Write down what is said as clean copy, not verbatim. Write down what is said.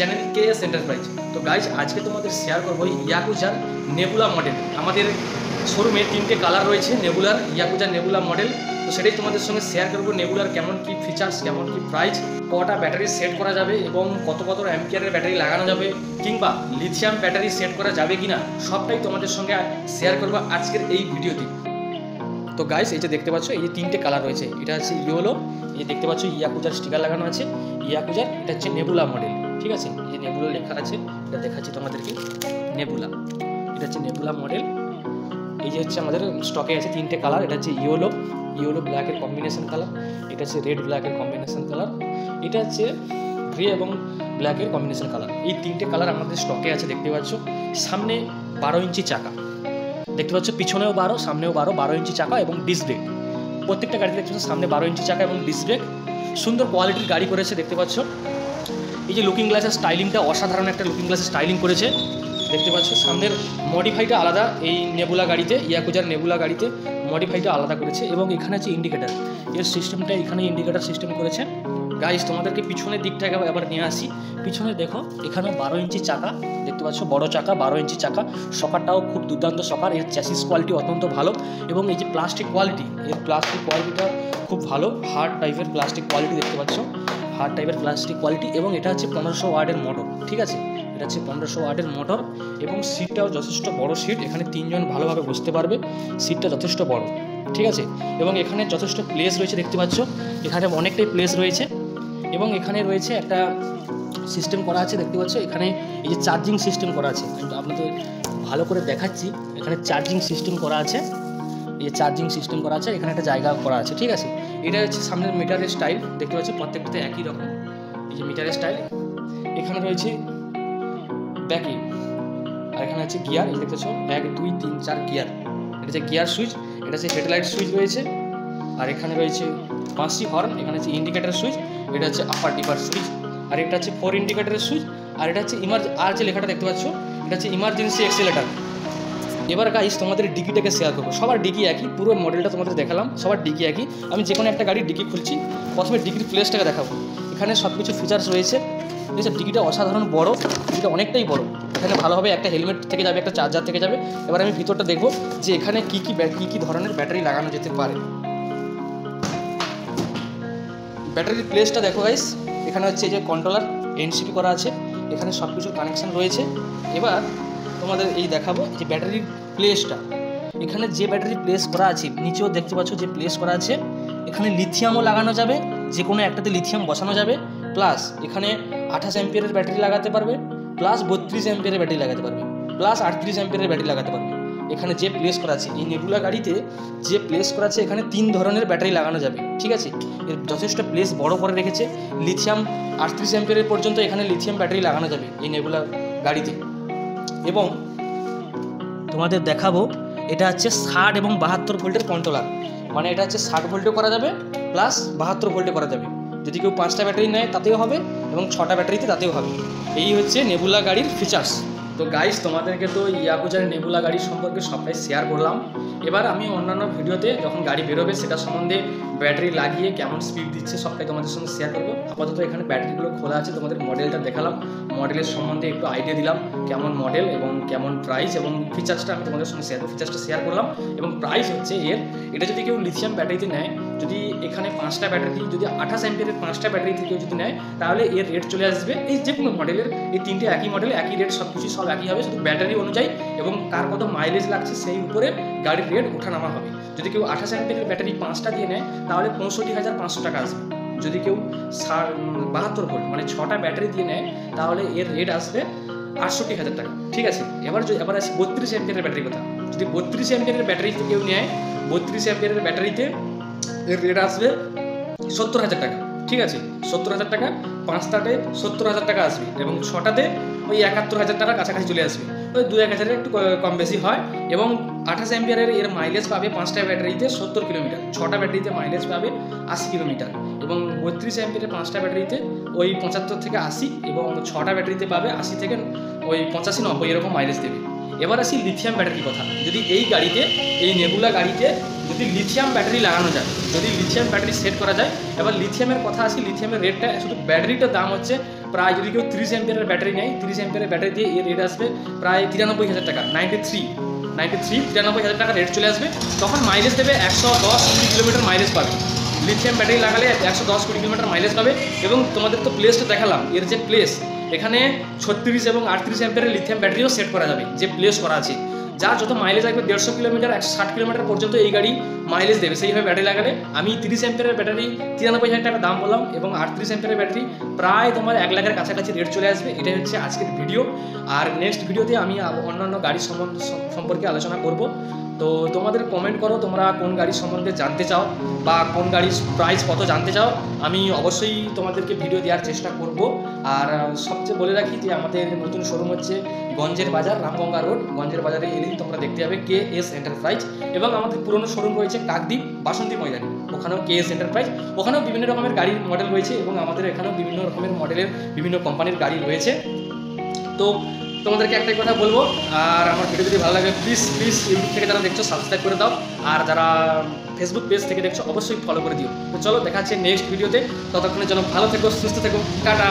Channel KS enterprise. তো guys আজকে তোমাদের শেয়ার করবো ইয়াকুজার নেবুলা মডেল। আমাদের শোরুমে 3টে কালার রয়েছে নেবুলার, ইয়াকুজার নেবুলা মডেল। তো সেটাই তোমাদের সঙ্গে শেয়ার করবো। নেবুলার কেমন কি ফিচার্স, কেমন কি প্রাইস, কটা ব্যাটারি সেট করা যাবে এবং কত অ্যাম্পিয়ারের ব্যাটারি লাগানো যাবে, কিংবা লিথিয়াম ব্যাটারি সেট করা যাবে কিনা, সবটাই তোমাদের সঙ্গে শেয়ার করবো আজকের এই ভিডিওতে। তো গাইস এই যে দেখতে পাচ্ছ, এই যে 3টে কালার রয়েছে। এটা হচ্ছে ইয়েলো, এই যে দেখতে পাচ্ছ ইয়াকুজার স্টিকার লাগানো আছে ইয়াকুজার। এটা হচ্ছে নেবুলা মডেল, ঠিক আছে। এই যে নেবুলা লেখা আছে, এটা দেখাচ্ছি তোমাদেরকে। নেবুলা, এটা হচ্ছে নেবুলা মডেল। এই যে হচ্ছে আমাদের স্টকে আছে 3টে কালার। এটা হচ্ছে ইয়েলো ব্ল্যাকের কম্বিনেশন কালার, এটা হচ্ছে রেড ব্ল্যাকের কম্বিনেশন কালার, এটা হচ্ছে গ্রে এবং ব্ল্যাকের কম্বিনেশন কালার। এই 3টে কালার আমাদের স্টকে আছে। দেখতে পাচ্ছ সামনে 12 ইঞ্চি চাকা, দেখতে পাচ্ছ পিছনেও 12, সামনেও 12 ইঞ্চি চাকা এবং ডিস্ক ব্রেক। প্রত্যেকটা গাড়িতে দেখতে পাচ্ছ সামনে 12 ইঞ্চি চাকা এবং ডিস্ক ব্রেক। সুন্দর কোয়ালিটির গাড়ি করেছে, দেখতে পাচ্ছ। এই যে লুকিং গ্লাসের স্টাইলিংটা অসাধারণ, একটা লুকিং গ্লাসের স্টাইলিং করেছে, দেখতে পাচ্ছ। সামনের মডিফাইটা আলাদা, এই নেবুলা গাড়িতে, ইয়াকুজার নেবুলা গাড়িতে মডিফাইটা আলাদা করেছে। এবং এখানে আছে ইন্ডিকেটার, এর সিস্টেমটা এখানে ইন্ডিকেটার সিস্টেম করেছে। গাইস তোমাদেরকে পিছনের দিকটাকে আবার নিয়ে আসি। পিছনে দেখো এখানে 12 ইঞ্চি চাকা, দেখতে পাচ্ছ বড় চাকা, 12 ইঞ্চি চাকা। সকারটাও খুব দুর্দান্ত সকার, এর চ্যাসিস কোয়ালিটি অত্যন্ত ভালো। এবং এই যে প্লাস্টিক কোয়ালিটি, এর প্লাস্টিক কোয়ালিটিটা খুব ভালো, হার্ড টাইপের প্লাস্টিক কোয়ালিটি, দেখতে পাচ্ছ হার্ড টাইপের প্লাস্টিক কোয়ালিটি। এবং এটা হচ্ছে 1500 ওয়াটের মোটর, ঠিক আছে। এটা হচ্ছে 1500 ওয়াটের মোটর এবং সিটটাও যথেষ্ট বড় সিট, এখানে 3 জন ভালোভাবে বসতে পারবে, সিটটা যথেষ্ট বড়, ঠিক আছে। এবং এখানে যথেষ্ট প্লেস রয়েছে, দেখতে পাচ্ছ এখানে অনেকটাই প্লেস রয়েছে। এবং এখানে রয়েছে একটা সিস্টেম করা আছে, দেখতে পাচ্ছ এখানে এই যে চার্জিং সিস্টেম করা আছে। কিন্তু আপনাদের ভালো করে দেখাচ্ছি, এখানে চার্জিং সিস্টেম করা আছে, এই যে চার্জিং সিস্টেম করা আছে, এখানে একটা জায়গা করা আছে, ঠিক আছে। এটা হচ্ছে সামনের মিটারের স্টাইল, দেখতে পাচ্ছ প্রত্যেকটাতে একই রকম। এই যে মিটারের স্টাইল, এখানে রয়েছে ব্যাকিং, আর এখানে আছে গিয়ার, এই দেখতে পাচ্ছ 1 2 3 4 গিয়ার। এটা হচ্ছে গিয়ার সুইচ, এটা হচ্ছে হেডলাইট সুইচ রয়েছে। আর এখানে রয়েছে 5টি হর্ন, এখানে হচ্ছে ইন্ডিকেটার সুইচ, এটা হচ্ছে আপার ডিপার সুইচ, আর এটা হচ্ছে 4 ইন্ডিকেটারের সুইচ। আর এটা হচ্ছে আর যে লেখাটা দেখতে পাচ্ছ, এটা হচ্ছে ইমার্জেন্সি এক্সেলেটার। এবার গাইস তোমাদের ডিকিটাকে শেয়ার করবো। সবার ডিকি একই, পুরো মডেলটা তোমাদের দেখালাম, সবার ডিকি একই। আমি যে কোনো একটা গাড়ির ডিকি খুলছি, প্রথমে ডিকির প্লেসটাকে দেখাবো। এখানে সব কিছু ফিচার্স রয়েছে, ঠিক আছে। ডিকিটা অসাধারণ বড়, ডিকিটা অনেকটাই বড়। এখানে ভালোভাবে একটা হেলমেট থেকে যাবে, একটা চার্জার থেকে যাবে। এবার আমি ভিতরটা দেখবো যে এখানে কী কী ধরনের ব্যাটারি লাগানো যেতে পারে। ব্যাটারির প্লেসটা দেখো গাইস, এখানে হচ্ছে যে কন্ট্রোলার এনসিপি করা আছে, এখানে সব কিছু কানেকশান রয়েছে। এবার তোমাদের এই দেখাবো যে ব্যাটারির প্লেসটা, এখানে যে ব্যাটারি প্লেস করা আছে, নিচেও দেখতে পাচ্ছ যে প্লেস করা আছে। এখানে লিথিয়ামও লাগানো যাবে, যে কোনো একটাতে লিথিয়াম বসানো যাবে। প্লাস এখানে 28 অ্যাম্পিয়ারের ব্যাটারি লাগাতে পারবে, প্লাস 32 অ্যাম্পিয়ারের ব্যাটারি লাগাতে পারবে, প্লাস 38 অ্যাম্পিয়ারের ব্যাটারি লাগাতে পারবে। এখানে যে প্লেস করা আছে, এই নেবুলা গাড়িতে যে প্লেস করা আছে, এখানে 3 ধরনের ব্যাটারি লাগানো যাবে, ঠিক আছে। এর যথেষ্ট প্লেস বড় করে রেখেছে। লিথিয়াম 38 অ্যাম্পিয়ারের পর্যন্ত এখানে লিথিয়াম ব্যাটারি লাগানো যাবে এই নেবুলা গাড়িতে। এবং তোমাদের দেখাবো, এটা হচ্ছে 60 এবং 72 ভোল্টের কন্ট্রোলার, মানে এটা হচ্ছে 60 ভোল্টে করা যাবে প্লাস 72 ভোল্টে করা যাবে। যদি কেউ 5টা ব্যাটারি নেয় তাতেও হবে এবং 6টা ব্যাটারিতে তাতেও হবে। এই হচ্ছে নেবুলা গাড়ির ফিচার্স। তো গাইস তোমাদেরকে তো ইয়াকুজার নেবুলা গাড়ি সম্পর্কে সবটাই শেয়ার করলাম। এবার আমি অন্যান্য ভিডিওতে যখন গাড়ি বেরোবে সেটা সম্বন্ধে ব্যাটারি লাগিয়ে কেমন স্পিড দিচ্ছে সবটাই তোমাদের সঙ্গে শেয়ার করবো। আপাতত এখানে ব্যাটারিগুলো খোলা আছে, তোমাদের মডেলটা দেখালাম, মডেলের সম্বন্ধে একটু আইডিয়া দিলাম, কেমন মডেল এবং কেমন প্রাইস এবং ফিচার্সটা আমি তোমাদের সঙ্গে ফিচার্সটা শেয়ার করলাম। এবং প্রাইস হচ্ছে এটা যদি কেউ লিথিয়াম ব্যাটারিতে নেয়, যদি এখানে 5টা ব্যাটারি, যদি 28 অ্যাম্পিয়ারের 5টা ব্যাটারি থেকে যদি নেয়, তাহলে এর রেট চলে আসবে এই যে কোনো মডেলের, এই 3টে একই মডেল, একই রেট, সব কিছু সব একই হবে, শুধু ব্যাটারি অনুযায়ী এবং কার কত মাইলেজ লাগছে সেই উপরে গাড়ির রেট ওঠানামা হবে। যদি কেউ 28 অ্যাম্পিয়ারের ব্যাটারি 5টা দিয়ে নেয়, তাহলে 65,500 টাকা আসবে। যদি কেউ 72 ভোল্ট মানে 6টা ব্যাটারি দিয়ে নেয়, তাহলে এর রেট আসবে 68,000 টাকা, ঠিক আছে। এবার আসি 32 অ্যাম্পিয়ারের ব্যাটারি কথা। যদি 32 অ্যাম্পিয়ারের ব্যাটারিতে কেউ নেয়, 32 অ্যাম্পিয়ারের ব্যাটারিতে এর রেট আসবে 70,000 টাকা, ঠিক আছে। 70,000 টাকা, 5টাতে 70,000 টাকা আসবে এবং 6টাতে ওই 71,000 টাকার কাছাকাছি চলে আসবে, ওই 2-1,000 একটু কম বেশি হয়। এবং 28 অ্যাম্পিয়ারের এর মাইলেজ পাবে 5টা ব্যাটারিতে 70 কিলোমিটার, 6টা ব্যাটারিতে মাইলেজ পাবে 80 কিলোমিটার। এবং 32 অ্যাম্পিয়ারের 5টা ব্যাটারিতে ওই 75 থেকে 80 এবং 6টা ব্যাটারিতে পাবে 80 থেকে ওই 85-90 এরকম মাইলেজ দেবে। এবার আসি লিথিয়াম ব্যাটারির কথা। যদি এই গাড়িতে, এই নেবুলা গাড়িতে যদি লিথিয়াম ব্যাটারি লাগানো যায়, যদি লিথিয়াম ব্যাটারি সেট করা যায়, এবার লিথিয়ামের কথা আসি। লিথিয়ামের রেটটা, শুধু ব্যাটারিটার দাম হচ্ছে প্রায় যদি কেউ 30 অ্যাম্পিয়ারের ব্যাটারি নেয়, 30 অ্যাম্পিয়ারের ব্যাটারি দিয়ে এর রেট আসবে প্রায় 93,000 টাকা, 93,000 টাকা রেট চলে আসবে। তখন মাইলেজ দেবে 110-20 কিলোমিটার মাইলেজ পাবে। লিথিয়াম ব্যাটারি লাগালে 110-20 কিলোমিটার মাইলেজ পাবে। এবং তোমাদের তো প্লেসটা দেখালাম, এর যে প্লেস, এখানে 36 এবং 38 অ্যাম্পিয়ারের লিথিয়াম ব্যাটারিও সেট করা যাবে, যে প্লেস করা আছে। যার যত মাইলেজ আসবে 150 কিলোমিটার 160 কিলোমিটার পর্যন্ত এই গাড়ি মাইলেজ দেবে সেইভাবে ব্যাটারি লাগালে। আমি 30 অ্যাম্পিয়ারের ব্যাটারি 93,000 টাকা দাম বললাম, এবং 38 অ্যাম্পিয়ারের ব্যাটারি প্রায় তোমার 1 লাখের কাছাকাছি রেট চলে আসবে। এটাই হচ্ছে আজকের ভিডিও। আর নেক্সট ভিডিওতে আমি অন্যান্য গাড়ি সম্পর্কে আলোচনা করব। তো তোমাদের কমেন্ট করো তোমরা কোন গাড়ি সম্বন্ধে জানতে চাও বা কোন গাড়ির প্রাইস কত জানতে চাও, আমি অবশ্যই তোমাদেরকে ভিডিও দেওয়ার চেষ্টা করব। আর সবচেয়ে বলে রাখি যে আমাদের নতুন শোরুম হচ্ছে গঞ্জের বাজার, রামগঙ্গা রোড, গঞ্জের বাজারে এলেই তোমরা দেখতে পাবে KS এন্টারপ্রাইজ। এবং আমাদের পুরনো শোরুম রয়েছে কাকদ্বীপ বাসন্তী ময়দানে, ওখানেও KS এন্টারপ্রাইজ। ওখানেও বিভিন্ন রকমের গাড়ির মডেল রয়েছে এবং আমাদের এখানেও বিভিন্ন রকমের মডেলের বিভিন্ন কোম্পানির গাড়ি রয়েছে। তো তোমাদেরকে একটাই কথা বলবো, আর আমার ভিডিও যদি ভালো লাগে প্লিজ ইউটিউব থেকে যারা দেখছো সাবস্ক্রাইব করে দাও, আর যারা ফেসবুক পেজ থেকে দেখছো অবশ্যই ফলো করে দিও। তো চলো দেখা হচ্ছে নেক্সট ভিডিওতে, ততক্ষণের জন্য ভালো থেকো, সুস্থ থেকো, টাটা।